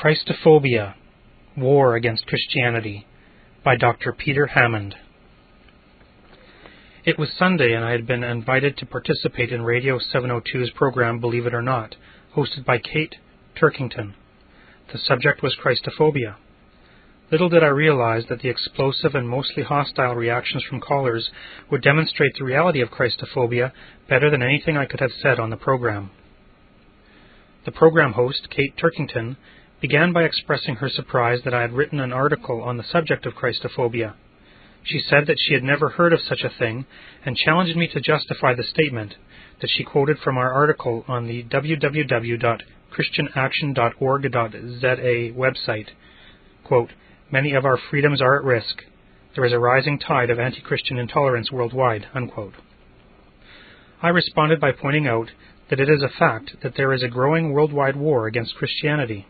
Christophobia, War Against Christianity, by Dr. Peter Hammond. It was Sunday, and I had been invited to participate in Radio 702's program Believe It or Not, hosted by Kate Turkington. The subject was Christophobia. Little did I realize that the explosive and mostly hostile reactions from callers would demonstrate the reality of Christophobia better than anything I could have said on the program. The program host, Kate Turkington, began by expressing her surprise that I had written an article on the subject of Christophobia. She said that she had never heard of such a thing and challenged me to justify the statement that she quoted from our article on the www.christianaction.org.za website. Quote, "Many of our freedoms are at risk. There is a rising tide of anti-Christian intolerance worldwide." Unquote. I responded by pointing out that it is a fact that there is a growing worldwide war against Christianity.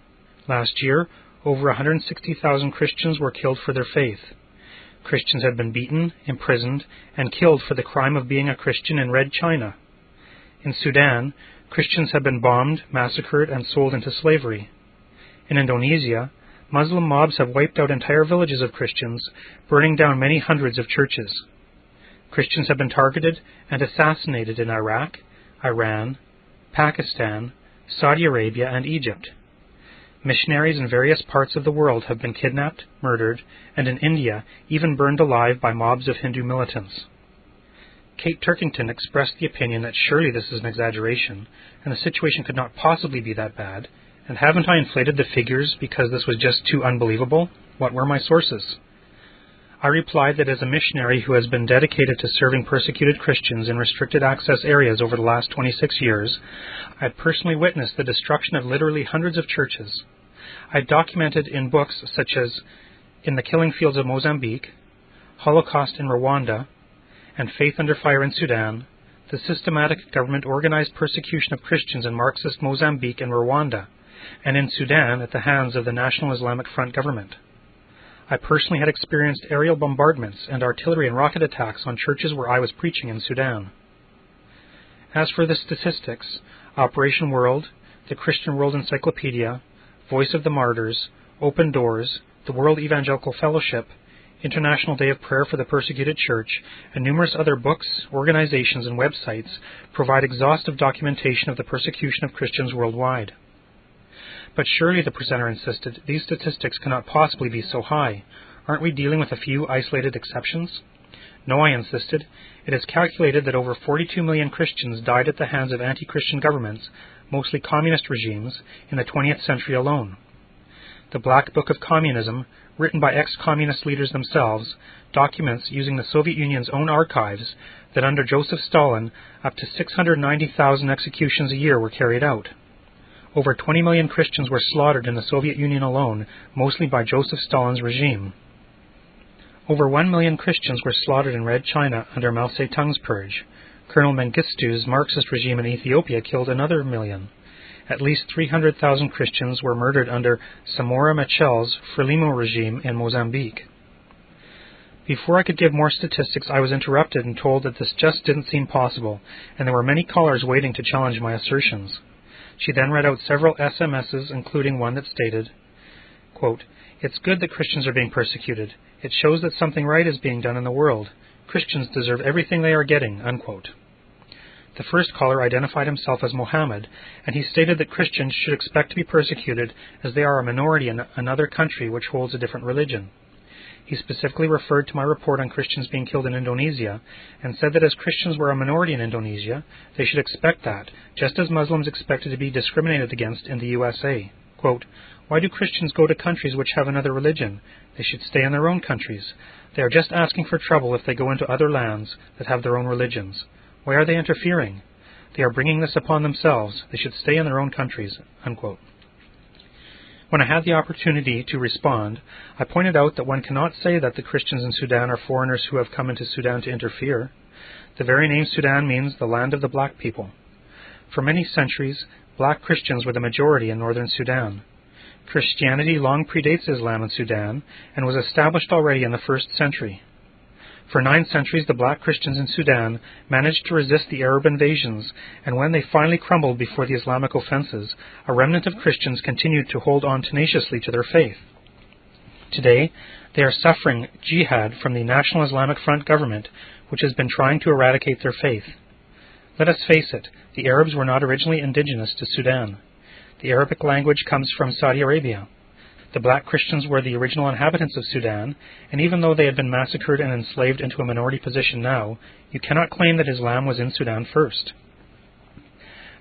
Last year, over 160,000 Christians were killed for their faith. Christians have been beaten, imprisoned, and killed for the crime of being a Christian in Red China. In Sudan, Christians have been bombed, massacred, and sold into slavery. In Indonesia, Muslim mobs have wiped out entire villages of Christians, burning down many hundreds of churches. Christians have been targeted and assassinated in Iraq, Iran, Pakistan, Saudi Arabia, and Egypt. Missionaries in various parts of the world have been kidnapped, murdered, and in India even burned alive by mobs of Hindu militants. Kate Turkington expressed the opinion that surely this is an exaggeration, and the situation could not possibly be that bad, and haven't I inflated the figures because this was just too unbelievable? What were my sources? I replied that as a missionary who has been dedicated to serving persecuted Christians in restricted access areas over the last 26 years, I had personally witnessed the destruction of literally hundreds of churches. I had documented in books such as In the Killing Fields of Mozambique, Holocaust in Rwanda, and Faith Under Fire in Sudan, the systematic government-organized persecution of Christians in Marxist Mozambique and Rwanda, and in Sudan at the hands of the National Islamic Front government. I personally had experienced aerial bombardments and artillery and rocket attacks on churches where I was preaching in Sudan. As for the statistics, Operation World, the Christian World Encyclopedia, Voice of the Martyrs, Open Doors, the World Evangelical Fellowship, International Day of Prayer for the Persecuted Church, and numerous other books, organizations, and websites provide exhaustive documentation of the persecution of Christians worldwide. But surely, the presenter insisted, these statistics cannot possibly be so high. Aren't we dealing with a few isolated exceptions? No, I insisted. It is calculated that over 42 million Christians died at the hands of anti-Christian governments, mostly communist regimes, in the 20th century alone. The Black Book of Communism, written by ex-communist leaders themselves, documents, using the Soviet Union's own archives, that under Joseph Stalin, up to 690,000 executions a year were carried out. Over 20 million Christians were slaughtered in the Soviet Union alone, mostly by Joseph Stalin's regime. Over 1 million Christians were slaughtered in Red China under Mao Zedong's purge. Colonel Mengistu's Marxist regime in Ethiopia killed another million. At least 300,000 Christians were murdered under Samora Machel's Frelimo regime in Mozambique. Before I could give more statistics, I was interrupted and told that this just didn't seem possible, and there were many callers waiting to challenge my assertions. She then read out several SMSs, including one that stated, quote, "It's good that Christians are being persecuted. It shows that something right is being done in the world. Christians deserve everything they are getting," unquote. The first caller identified himself as Mohammed, and he stated that Christians should expect to be persecuted as they are a minority in another country which holds a different religion. He specifically referred to my report on Christians being killed in Indonesia and said that as Christians were a minority in Indonesia, they should expect that, just as Muslims expected to be discriminated against in the USA. Quote, "Why do Christians go to countries which have another religion? They should stay in their own countries. They are just asking for trouble if they go into other lands that have their own religions. Why are they interfering? They are bringing this upon themselves. They should stay in their own countries," unquote. When I had the opportunity to respond, I pointed out that one cannot say that the Christians in Sudan are foreigners who have come into Sudan to interfere. The very name Sudan means the land of the black people. For many centuries, black Christians were the majority in northern Sudan. Christianity long predates Islam in Sudan and was established already in the 1st century. For 9 centuries, the black Christians in Sudan managed to resist the Arab invasions, and when they finally crumbled before the Islamic offenses, a remnant of Christians continued to hold on tenaciously to their faith. Today, they are suffering jihad from the National Islamic Front government, which has been trying to eradicate their faith. Let us face it, the Arabs were not originally indigenous to Sudan. The Arabic language comes from Saudi Arabia. The black Christians were the original inhabitants of Sudan, and even though they had been massacred and enslaved into a minority position now, you cannot claim that Islam was in Sudan first.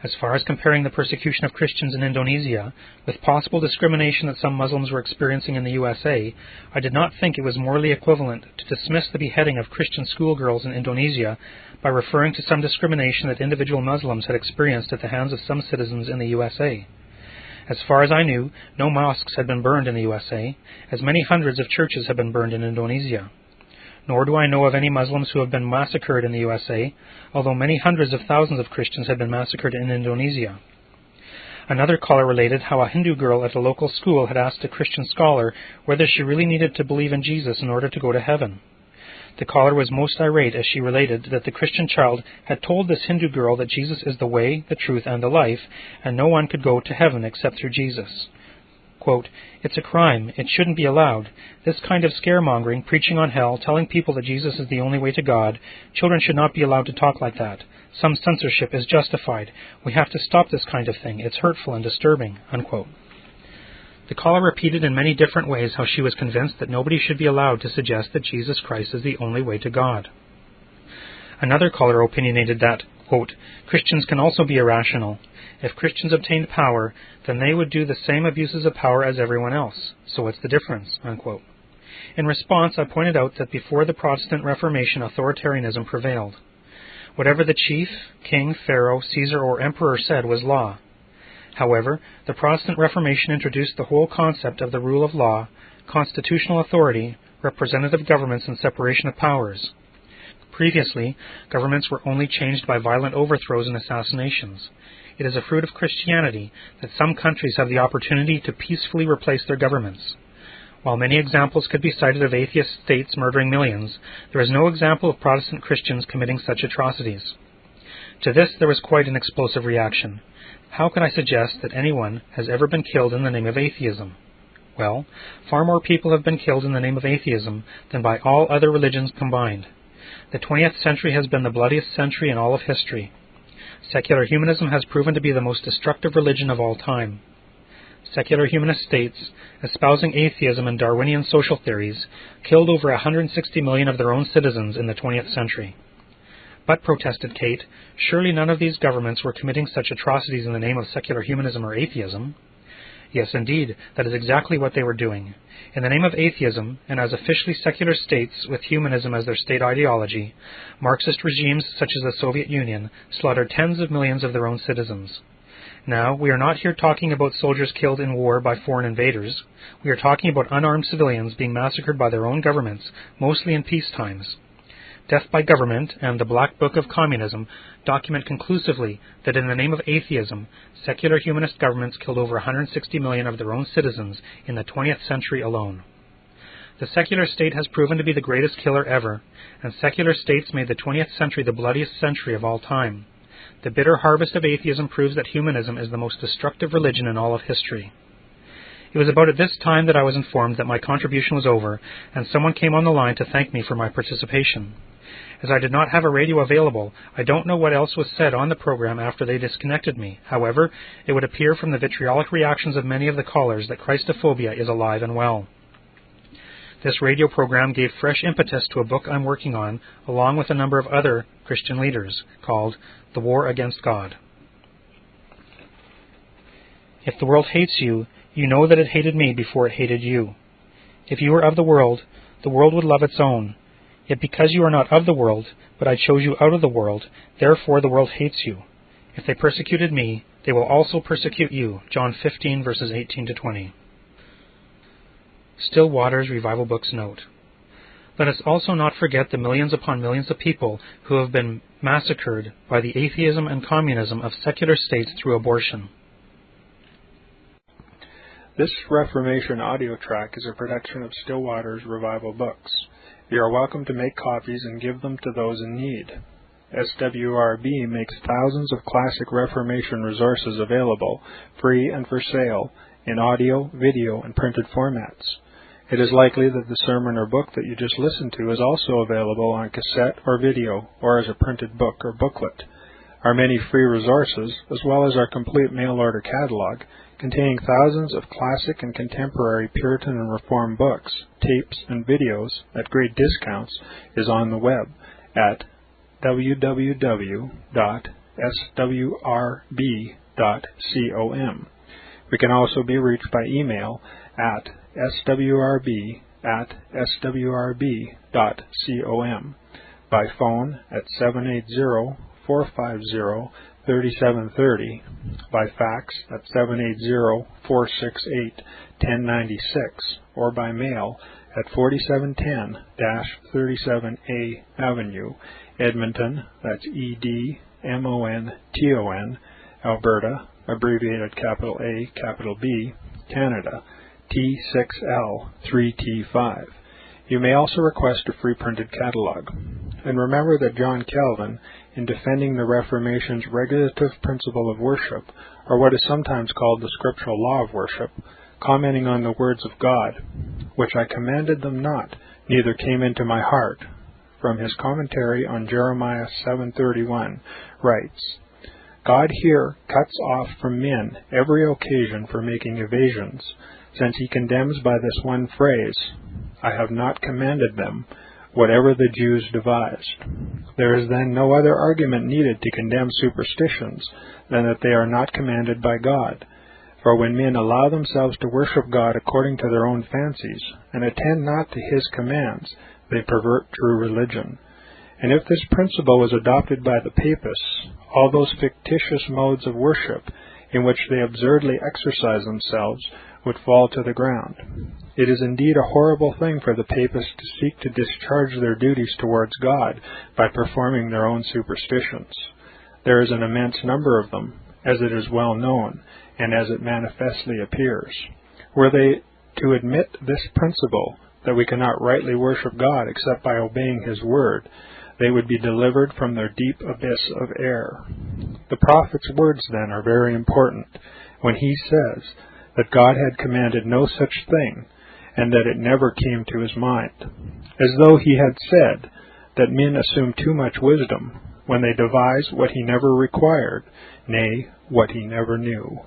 As far as comparing the persecution of Christians in Indonesia with possible discrimination that some Muslims were experiencing in the USA, I did not think it was morally equivalent to dismiss the beheading of Christian schoolgirls in Indonesia by referring to some discrimination that individual Muslims had experienced at the hands of some citizens in the USA. As far as I knew, no mosques had been burned in the USA, as many hundreds of churches have been burned in Indonesia. Nor do I know of any Muslims who have been massacred in the USA, although many hundreds of thousands of Christians have been massacred in Indonesia. Another caller related how a Hindu girl at a local school had asked a Christian scholar whether she really needed to believe in Jesus in order to go to heaven. The caller was most irate as she related that the Christian child had told this Hindu girl that Jesus is the way, the truth, and the life, and no one could go to heaven except through Jesus. Quote, "It's a crime. It shouldn't be allowed. This kind of scaremongering, preaching on hell, telling people that Jesus is the only way to God, children should not be allowed to talk like that. Some censorship is justified. We have to stop this kind of thing. It's hurtful and disturbing." Unquote. The caller repeated in many different ways how she was convinced that nobody should be allowed to suggest that Jesus Christ is the only way to God. Another caller opinionated that, quote, "Christians can also be irrational. If Christians obtained power, then they would do the same abuses of power as everyone else. So what's the difference?" Unquote. In response, I pointed out that before the Protestant Reformation, authoritarianism prevailed. Whatever the chief, king, pharaoh, Caesar, or emperor said was law. However, the Protestant Reformation introduced the whole concept of the rule of law, constitutional authority, representative governments, and separation of powers. Previously, governments were only changed by violent overthrows and assassinations. It is a fruit of Christianity that some countries have the opportunity to peacefully replace their governments. While many examples could be cited of atheist states murdering millions, there is no example of Protestant Christians committing such atrocities. To this there was quite an explosive reaction. How can I suggest that anyone has ever been killed in the name of atheism? Well, far more people have been killed in the name of atheism than by all other religions combined. The 20th century has been the bloodiest century in all of history. Secular humanism has proven to be the most destructive religion of all time. Secular humanist states, espousing atheism and Darwinian social theories, killed over 160 million of their own citizens in the 20th century. But, protested Kate, surely none of these governments were committing such atrocities in the name of secular humanism or atheism. Yes, indeed, that is exactly what they were doing. In the name of atheism, and as officially secular states with humanism as their state ideology, Marxist regimes such as the Soviet Union slaughtered tens of millions of their own citizens. Now, we are not here talking about soldiers killed in war by foreign invaders. We are talking about unarmed civilians being massacred by their own governments, mostly in peace times. Death by Government and the Black Book of Communism document conclusively that in the name of atheism, secular humanist governments killed over 160 million of their own citizens in the 20th century alone. The secular state has proven to be the greatest killer ever, and secular states made the 20th century the bloodiest century of all time. The bitter harvest of atheism proves that humanism is the most destructive religion in all of history. It was about at this time that I was informed that my contribution was over, and someone came on the line to thank me for my participation. As I did not have a radio available, I don't know what else was said on the program after they disconnected me. However, it would appear from the vitriolic reactions of many of the callers that Christophobia is alive and well. This radio program gave fresh impetus to a book I'm working on, along with a number of other Christian leaders, called The War Against God. If the world hates you, you know that it hated me before it hated you. If you were of the world would love its own. Yet because you are not of the world, but I chose you out of the world, therefore the world hates you. If they persecuted me, they will also persecute you. John 15, verses 18 to 20. Still Waters Revival Book's note. Let us also not forget the millions upon millions of people who have been massacred by the atheism and communism of secular states through abortion. This Reformation audio track is a production of Still Waters Revival Books. You are welcome to make copies and give them to those in need. SWRB makes thousands of classic Reformation resources available, free and for sale, in audio, video, and printed formats. It is likely that the sermon or book that you just listened to is also available on cassette or video, or as a printed book or booklet. Our many free resources, as well as our complete mail-order catalog, containing thousands of classic and contemporary Puritan and Reformed books, tapes, and videos at great discounts, is on the web at www.swrb.com. We can also be reached by email at swrb@swrb.com, by phone at 780-450-3730, by fax at 780-468-1096, or by mail at 4710-37A Avenue, Edmonton, that's Edmonton, Alberta, abbreviated capital A, capital B, Canada, T6L3T5. You may also request a free printed catalog. And remember that John Calvin, in defending the Reformation's regulative principle of worship, or what is sometimes called the scriptural law of worship, commenting on the words of God, which I commanded them not, neither came into my heart, from his commentary on Jeremiah 7:31, writes, God here cuts off from men every occasion for making evasions, since he condemns by this one phrase, I have not commanded them, whatever the Jews devised. There is then no other argument needed to condemn superstitions than that they are not commanded by God. For when men allow themselves to worship God according to their own fancies, and attend not to his commands, they pervert true religion. And if this principle was adopted by the papists, all those fictitious modes of worship in which they absurdly exercise themselves would fall to the ground. It is indeed a horrible thing for the papists to seek to discharge their duties towards God by performing their own superstitions. There is an immense number of them, as it is well known, and as it manifestly appears. Were they to admit this principle, that we cannot rightly worship God except by obeying his word, they would be delivered from their deep abyss of error. The prophet's words, then, are very important, when he says that God had commanded no such thing, and that it never came to his mind, as though he had said that men assume too much wisdom when they devise what he never required, nay, what he never knew.